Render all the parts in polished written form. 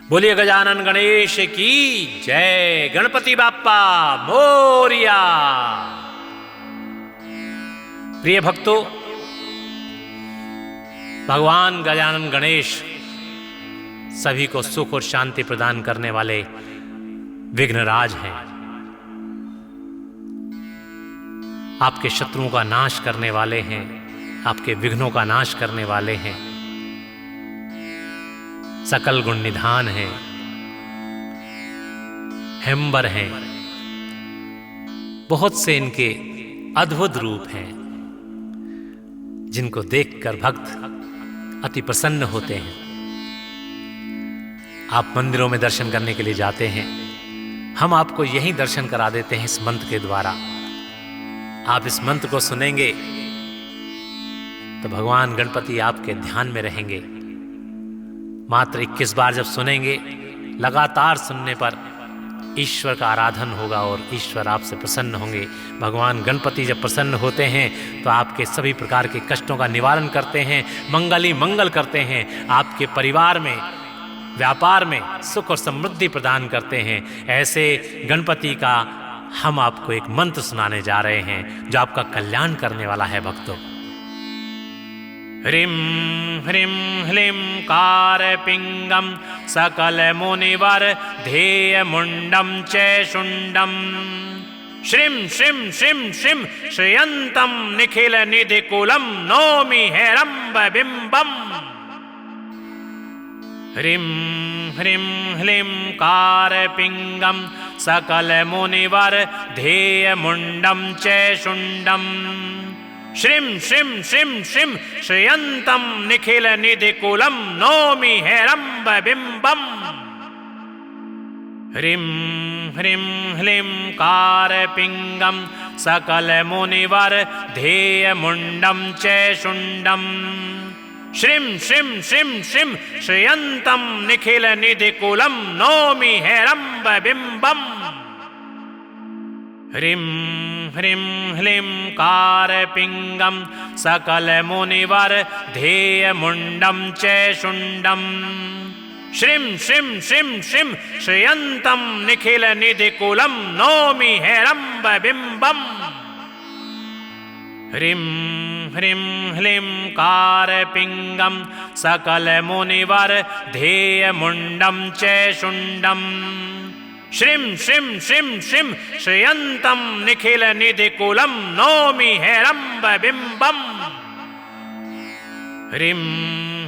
बोलिए गजानन गणेश की जय। गणपति बाप्पा मोरिया। प्रिय भक्तों, भगवान गजानन गणेश सभी को सुख और शांति प्रदान करने वाले विघ्नराज हैं। आपके शत्रुओं का नाश करने वाले हैं, आपके विघ्नों का नाश करने वाले हैं, सकल गुण निधान हैं, हेम्बर हैं। बहुत से इनके अद्भुत रूप हैं जिनको देखकर भक्त अति प्रसन्न होते हैं। आप मंदिरों में दर्शन करने के लिए जाते हैं, हम आपको यही दर्शन करा देते हैं इस मंत्र के द्वारा। आप इस मंत्र को सुनेंगे तो भगवान गणपति आपके ध्यान में रहेंगे। मात्र 21 बार जब सुनेंगे, लगातार सुनने पर ईश्वर का आराधन होगा और ईश्वर आपसे प्रसन्न होंगे। भगवान गणपति जब प्रसन्न होते हैं तो आपके सभी प्रकार के कष्टों का निवारण करते हैं, मंगल ही मंगल करते हैं, आपके परिवार में, व्यापार में सुख और समृद्धि प्रदान करते हैं। ऐसे गणपति का हम आपको एक मंत्र सुनाने जा रहे हैं जो आपका कल्याण करने वाला है। भक्तों, ह्रीं ह्रीं ह्लीं कारपिंगम सकल मुनिवर ध्येय मुंडम चैशुंडम श्रीं श्रीं श्रीं श्रीं श्रियंतम निखिल निधिकुलम नौमि हेरंब बिंबम। ह्रीं ह्रीं ह्लीं कारपिंगम सकल मुनिवर ध्येय मुंडम चैशुंडम श्रीं श्रीं श्रीं श्रीं श्रियंतम निखिल निधिकुलम नौमि हेरंब बिंबम। ह्रीं ह्रीं ह्लीं कारपिंगम सकल मुनिवर ध्येय मुंडम चैशुंडम श्रीं श्रीं श्रीं श्रीं श्रियंतम निखिल निधिकुलम नौमि हेरंब बिंबम। ह्रीं ह्रीं ह्लीं कारपिंगम सकल मुनिवर ध्येय मुंडम चैशुंडम श्रीं श्रीं श्रीं श्रीं श्रियंतम निखिल निधिकुलम नौमि हेरंब बिंबम। ह्रीं ह्रीं ह्लीं कारपिंगम सकल मुनिवर ध्येय मुंडम चैशुंडम श्रीं श्रीं श्रीं श्रीं श्रियंतम निखिल निधिकुलम नौमि हेरंब बिंबम। ह्रीं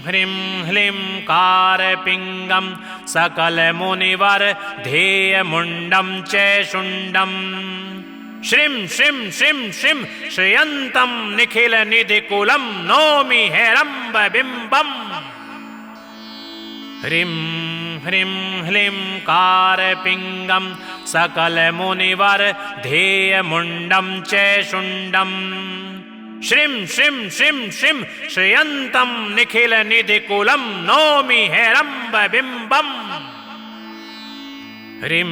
ह्रीं ह्लीं कारपिंगम सकल मुनिवर ध्येय मुंडम चैशुंडम श्रीं श्रीं श्रीं श्रीं श्रियंतम निखिल निधिकुलम नौमि हेरंब बिंबम। ह्रीं ह्रीं ह्लीं कारपिंगम सकल मुनिवर ध्येय मुंडम चैशुंडम श्रीं श्रीं श्रीं श्रीं श्रियंतम निखिल निधिकुलम नौमि हेरंब बिंबम। ह्रीं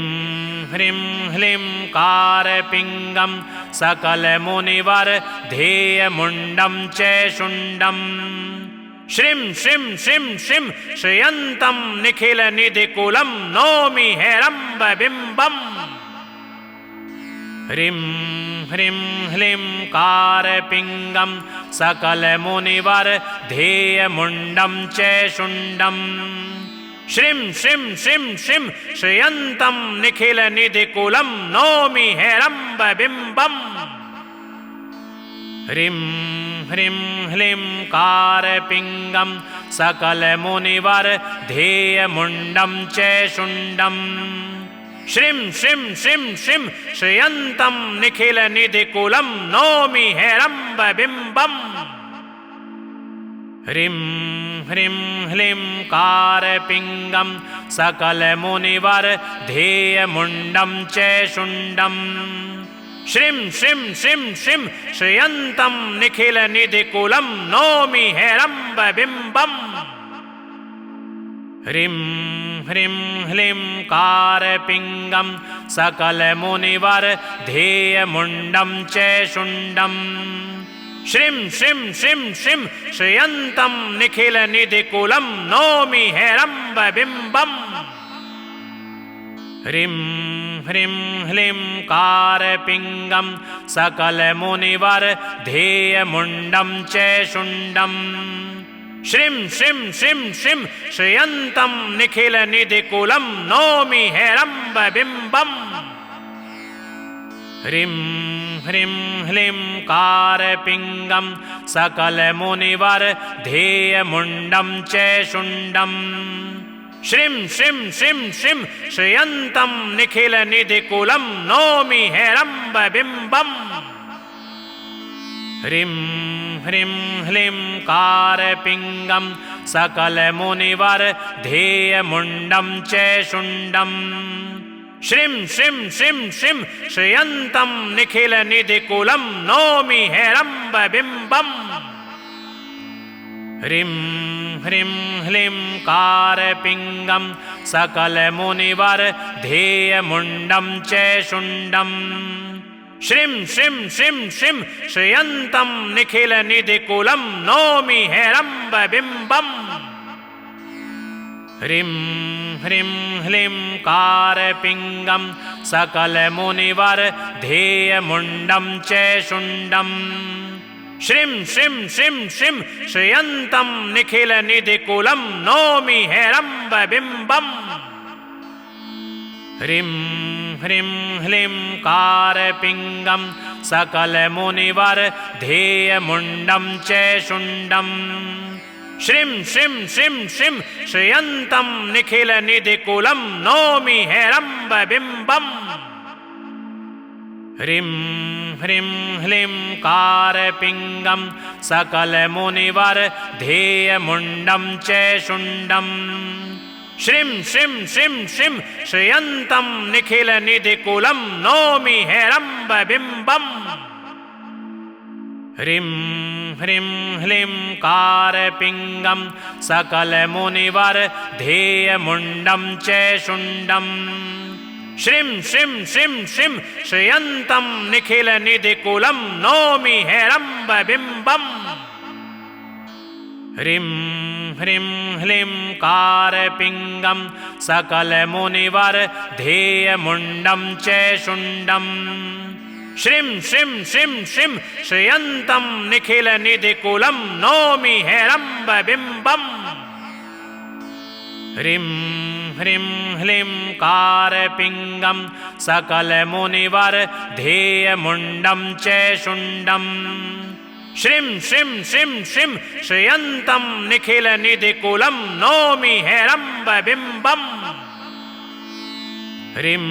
ह्रीं ह्लीं कारपिंगम सकल मुनिवर ध्येय मुंडम चैशुंडम श्रीं श्रीं श्रीं श्रीं श्रियंतम निखिल निधिकुलम नौमि हेरंब बिंबम। ह्रीं ह्रीं ह्लीं कारपिंगम सकल मुनिवर ध्येय मुंडम चैशुंडम श्रीं श्रीं श्रीं श्रीं श्रियंतम निखिल निधिकुलम नौमि हेरंब बिंबम। ह्रीं ह्रीं ह्लीं कारपिंगम सकल मुनिवर ध्येय मुंडम चैशुंडम श्रीं श्रीं श्रीं श्रीं श्रियंतम निखिल निधिकुलम नौमि हेरंब बिंबम। ह्रीं ह्रीं ह्लीं कारपिंगम सकल मुनिवर ध्येय मुंडम चैशुंडम श्रीं श्रीं श्रीं श्रीं श्रियंतम निखिल निधिकुलम नौमि हेरंब बिंबम। ह्रीं ह्रीं ह्लीं कारपिंगम सकल मुनिवर ध्येय मुंडम चैशुंडम श्रीं श्रीं श्रीं श्रीं श्रियंतम निखिल निधिकुलम नौमि हेरंब बिंबम। ह्रीं ह्रीं ह्लीं कारपिङ्गं सकलमुनिवर्धेयमुण्डं च शुण्डं श्रीं श्रीं श्रीं श्रीं श्रियन्तं निखिलनिधिकुलं नौमि हेरम्बबिम्बम् ह्रीं ह्रीं ह्लीं कारपिङ्गं सकलमुनिवर्धेयमुण्डं च शुण्डं श्रीं श्रीं श्रीं श्रीं श्रियन्तं निखिलनिधिकुलं नौमि हेरम्बबिम्बम् ह्रीं ह्रीं ह्लीं कारपिङ्गं सकलमुनिवर्धेयमुण्डं च शुण्डं श्रीं श्रीं श्रीं श्रीं श्रियन्तं निखिलनिधिकुलं नौमि हेरम्बबिम्बम् ह्रीं ह्रीं ह्लीं कारपिङ्गं सकलमुनिवर्धेयमुण्डं च शुण्डं श्रीं श्रीं श्रीं श्रीं श्रियन्तं निखिलनिधिकुलं नौमि हेरम्बबिम्बम् ह्रीं ह्रीं ह्लीं कारपिङ्गं सकलमुनिवर्धेयमुण्डं च शुण्डं श्रीं श्रीं श्रीं श्रीं श्रियन्तं निखिलनिधिकुलं नौमि हेरम्बबिम्बम् ह्रीं ह्रीं ह्लीं कारपिङ्गं सकलमुनिवर्धेयमुण्डं च शुण्डं श्रीं श्रीं श्रीं श्रीं श्रियन्तं निखिलनिधिकुलं नौमि हेरम्बबिम्बम् ह्रीं ह्रीं ह्लीं कारपिङ्गं सकलमुनिवर्धेयमुण्डं च शुण्डं श्रीं श्रीं श्रीं श्रीं श्रियन्तं निखिलनिधिकुलं नौमि हेरम्बबिम्बम् ह्रीं ह्रीं ह्लीं कारपिङ्गं सकलमुनिवर्धेयमुण्डं च शुण्डं श्रीं श्रीं श्रीं श्रीं श्रियन्तं निखिलनिधिकुलं नौमि हेरम्बबिम्बम् ह्रीं ह्रीं ह्लीं कारपिङ्गं सकलमुनिवर्धेयमुण्डं च शुण्डं श्रीं श्रीं श्रीं श्रीं श्रियन्तं निखिलनिधिकुलं नौमि हेरम्बबिम्बम् ह्रीं ह्रीं ह्लीं कारपिङ्गं सकलमुनिवर्धेयमुण्डं च शुण्डं श्रीं श्रीं श्रीं श्रीं श्रियन्तं निखिलनिधिकुलं नौमि हेरम्बबिम्बम् ह्रीं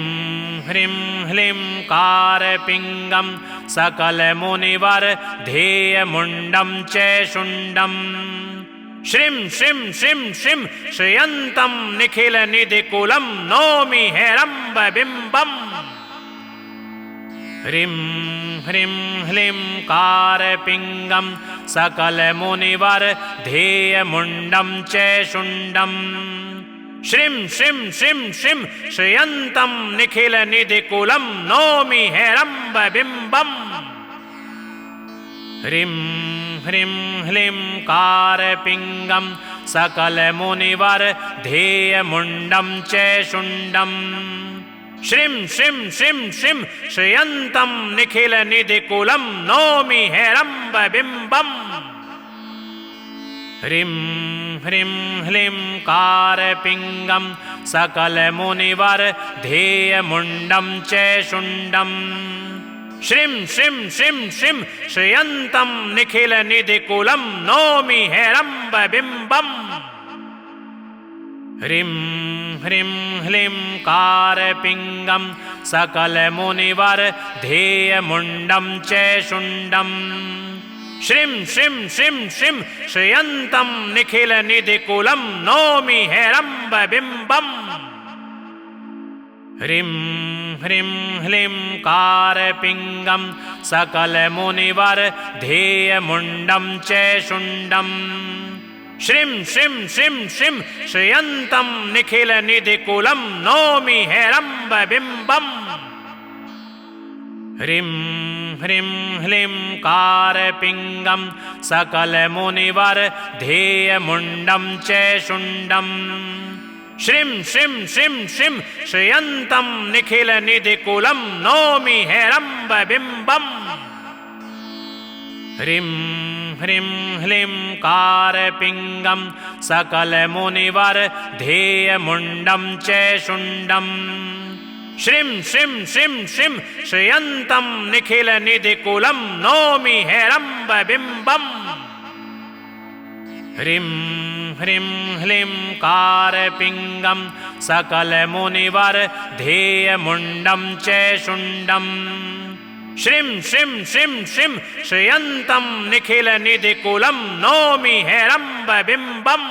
ह्रीं ह्लीं कारपिङ्गं सकलमुनिवर्धेयमुण्डं च शुण्डं श्रीं श्रीं श्रीं श्रीं श्रियन्तं निखिलनिधिकुलं नौमि हेरम्बबिम्बम् ह्रीं ह्रीं ह्लीं कारपिङ्गं सकलमुनिवर्धेयमुण्डं च शुण्डं श्रीं श्रीं श्रीं श्रीं श्रियन्तं निखिलनिधिकुलं नौमि हेरम्बबिम्बम् ह्रीं ह्रीं ह्लीं कारपिङ्गं सकलमुनिवर्धेयमुण्डं च शुण्डं श्रीं श्रीं श्रीं श्रीं श्रियन्तं निखिलनिधिकुलं नौमि हेरम्बबिम्बम् ह्रीं ह्रीं ह्लीं कारपिङ्गं सकलमुनिवर्धेयमुण्डं च शुण्डं श्रीं श्रीं श्रीं श्रीं श्रियन्तं निखिलनिधिकुलं नौमि हेरम्बबिम्बम् ह्रीं ह्रीं ह्लीं कारपिङ्गं सकलमुनिवर्धेयमुण्डं च शुण्डं श्रीं श्रीं श्रीं श्रीं श्रियन्तं निखिलनिधिकुलं नौमि हेरम्बबिम्बम् ह्रीं ह्रीं ह्लीं कारपिङ्गं सकलमुनिवर्धेयमुण्डं च शुण्डं श्रीं श्रीं श्रीं श्रीं श्रियन्तं निखिलनिधिकुलं नौमि हेरम्बबिम्बम् ह्रीं ह्रीं ह्लीं कारपिङ्गं सकलमुनिवर्धेयमुण्डं च शुण्डं श्रीं श्रीं श्रीं श्रीं श्रियन्तं निखिल निधिकुलं नौमि हेरम्ब बिम्बम्। ह्रीं ह्रीं ह्लीं कारपिङ्गं सकलमुनिवर ध्येयमुण्डं च शुण्डम्। श्रीं श्रीं श्रीं श्रीं श्रियन्तं निखिल निधिकुलं नौमि हेरम्ब बिम्बम्। ह्रीं ह्रीं ह्लीं कारपिङ्गं सकलमुनिवर ध्येयमुण्डं च शुण्डम्। श्रीं श्रीं श्रीं श्रीं श्रियन्तं निखिल निधिकुलं नौमि हेरम्ब बिम्बम्।